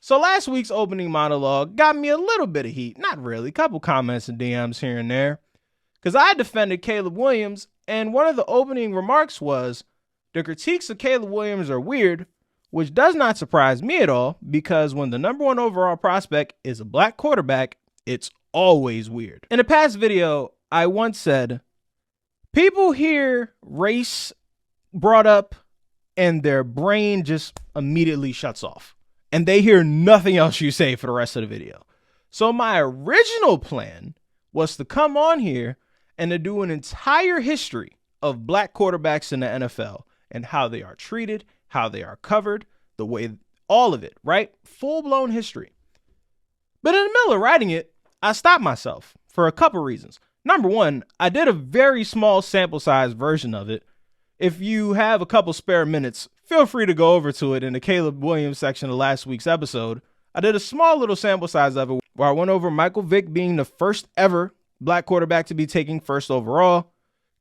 So last week's opening monologue got me a little bit of heat. Not really, a couple comments and DMs here and there. Because I defended Caleb Williams, and one of the opening remarks was, the critiques of Caleb Williams are weird, which does not surprise me at all, because when the number one overall prospect is a black quarterback, it's always weird. In a past video, I once said, people hear race brought up and their brain just immediately shuts off. And they hear nothing else you say for the rest of the video. So my original plan was to come on here and to do an entire history of black quarterbacks in the NFL and how they are treated, how they are covered, the way, all of it, right? Full-blown history. But in the middle of writing it, I stopped myself for a couple reasons. Number one, I did a very small sample size version of it. If you have a couple spare minutes, feel free to go over to it in the Caleb Williams section of last week's episode. I did a small little sample size of it where I went over Michael Vick being the first ever black quarterback to be taken first overall,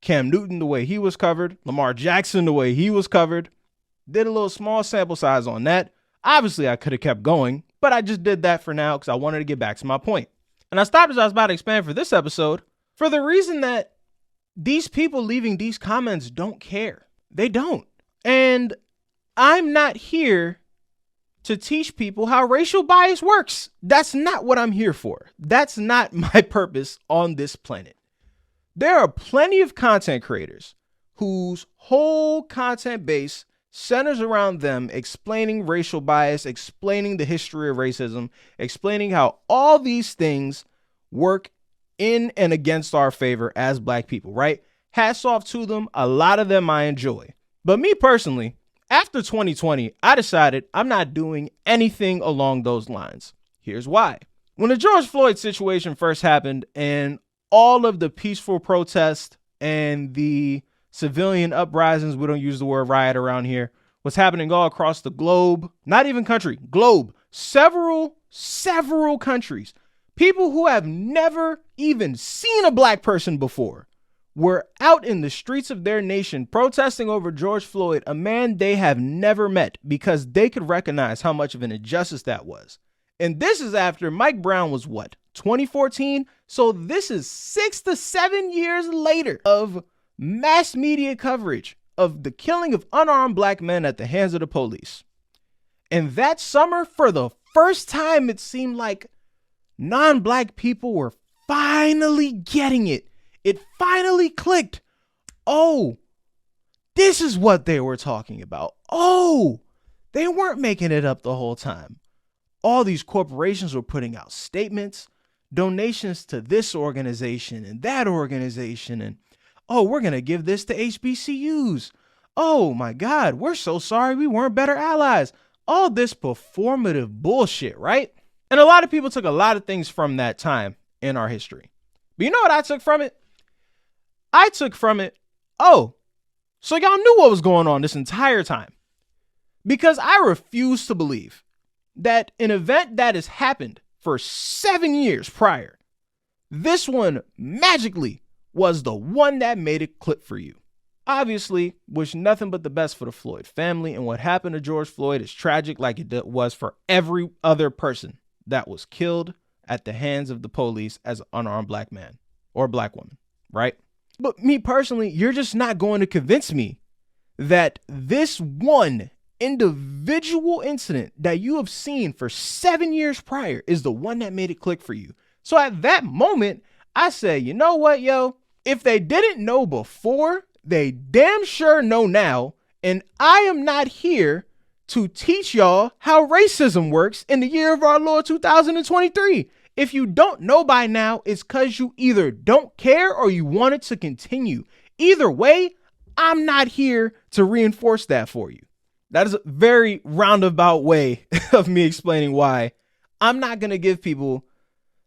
Cam Newton, the way he was covered, Lamar Jackson, the way he was covered. Did a little small sample size on that. Obviously, I could have kept going, but I just did that for now because I wanted to get back to my point. And I stopped as I was about to expand for this episode for the reason that these people leaving these comments don't care. They don't. And I'm not here to teach people how racial bias works. That's not what I'm here for. That's not my purpose on this planet. There are plenty of content creators whose whole content base centers around them explaining racial bias, explaining the history of racism, explaining how all these things work in and against our favor as black people, right? Hats off to them. A lot of them I enjoy. But me personally, after 2020, I decided I'm not doing anything along those lines. Here's why. When the George Floyd situation first happened and all of the peaceful protests and the civilian uprisings, we don't use the word riot around here, was happening all across the globe, not even country, globe, several countries. People who have never even seen a black person before were out in the streets of their nation protesting over George Floyd, a man they have never met, because they could recognize how much of an injustice that was. And this is after Mike Brown was what, 2014? So this is 6 to 7 years later of mass media coverage of the killing of unarmed black men at the hands of the police. And that summer, for the first time, it seemed like non-black people were finally getting it. It finally clicked. Oh, this is what they were talking about. Oh, they weren't making it up the whole time. All these corporations were putting out statements, donations to this organization and that organization, and oh, we're going to give this to HBCUs. Oh my God, we're so sorry we weren't better allies. All this performative bullshit, right? And a lot of people took a lot of things from that time in our history. But you know what I took from it? I took from it, oh, so y'all knew what was going on this entire time. Because I refuse to believe that an event that has happened for 7 years prior, this one magically was the one that made it click for you. Obviously, wish nothing but the best for the Floyd family, and what happened to George Floyd is tragic like it was for every other person that was killed at the hands of the police as an unarmed black man or black woman, right? But me personally, you're just not going to convince me that this one individual incident that you have seen for 7 years prior is the one that made it click for you. So at that moment, I say, you know what, yo? If they didn't know before, they damn sure know now. And I am not here to teach y'all how racism works in the year of our Lord 2023. If you don't know by now, it's because you either don't care or you want it to continue. Either way, I'm not here to reinforce that for you. That is a very roundabout way of me explaining why I'm not going to give people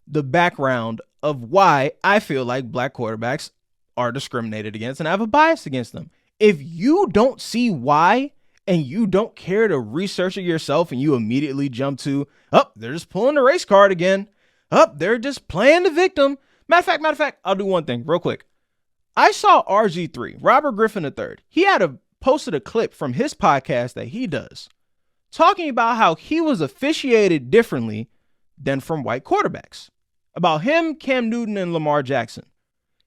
the background of why I feel like black quarterbacks are discriminated against and I have a bias against them. If you don't see why and you don't care to research it yourself and you immediately jump to, oh, they're just pulling the race card again. Oh, they're just playing the victim. Matter of fact, I'll do one thing real quick. I saw RG3, Robert Griffin III. He had posted a clip from his podcast that he does talking about how he was officiated differently than from white quarterbacks. About him, Cam Newton, and Lamar Jackson.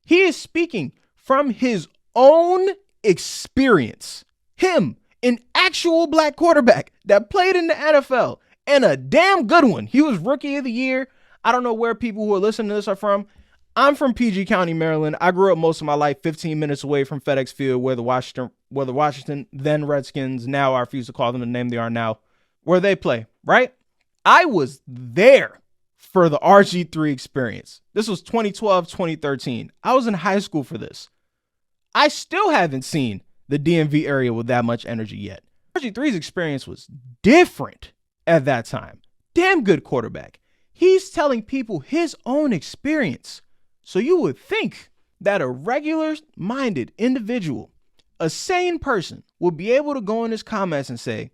He is speaking from his own experience. Him, an actual black quarterback that played in the NFL, and a damn good one. He was Rookie of the Year. I don't know where people who are listening to this are from. I'm from PG County, Maryland. I grew up most of my life 15 minutes away from FedEx Field, where the Washington, then Redskins, now I refuse to call them the name they are now, where they play, right? I was there for the RG3 experience. This was 2012, 2013. I was in high school for this. I still haven't seen the DMV area with that much energy yet. RG3's experience was different at that time. Damn good quarterback. He's telling people his own experience. So you would think that a regular-minded individual, a sane person, would be able to go in his comments and say,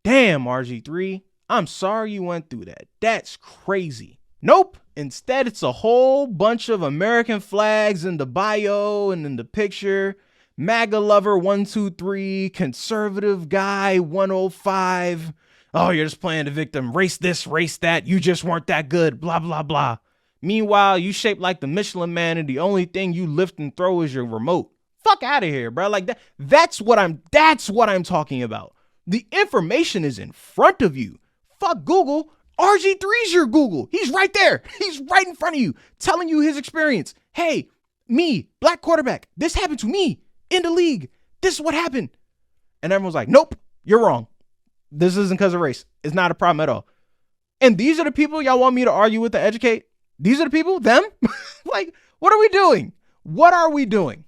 damn, RG3, I'm sorry you went through that. That's crazy. Nope. Instead, it's a whole bunch of American flags in the bio and in the picture. MAGA lover 123, conservative guy 105. Oh, you're just playing the victim. Race this, race that. You just weren't that good. Blah, blah, blah. Meanwhile, you shaped like the Michelin Man and the only thing you lift and throw is your remote. Fuck out of here, bro. Like that's what I'm talking about. The information is in front of you. Fuck Google. RG3's your Google. He's right there. He's right in front of you, telling you his experience. Hey, me, black quarterback. This happened to me in the league. This is what happened. And everyone's like, nope, you're wrong. This isn't because of race. It's not a problem at all. And these are the people y'all want me to argue with to educate? These are the people? Them? Like, what are we doing? What are we doing?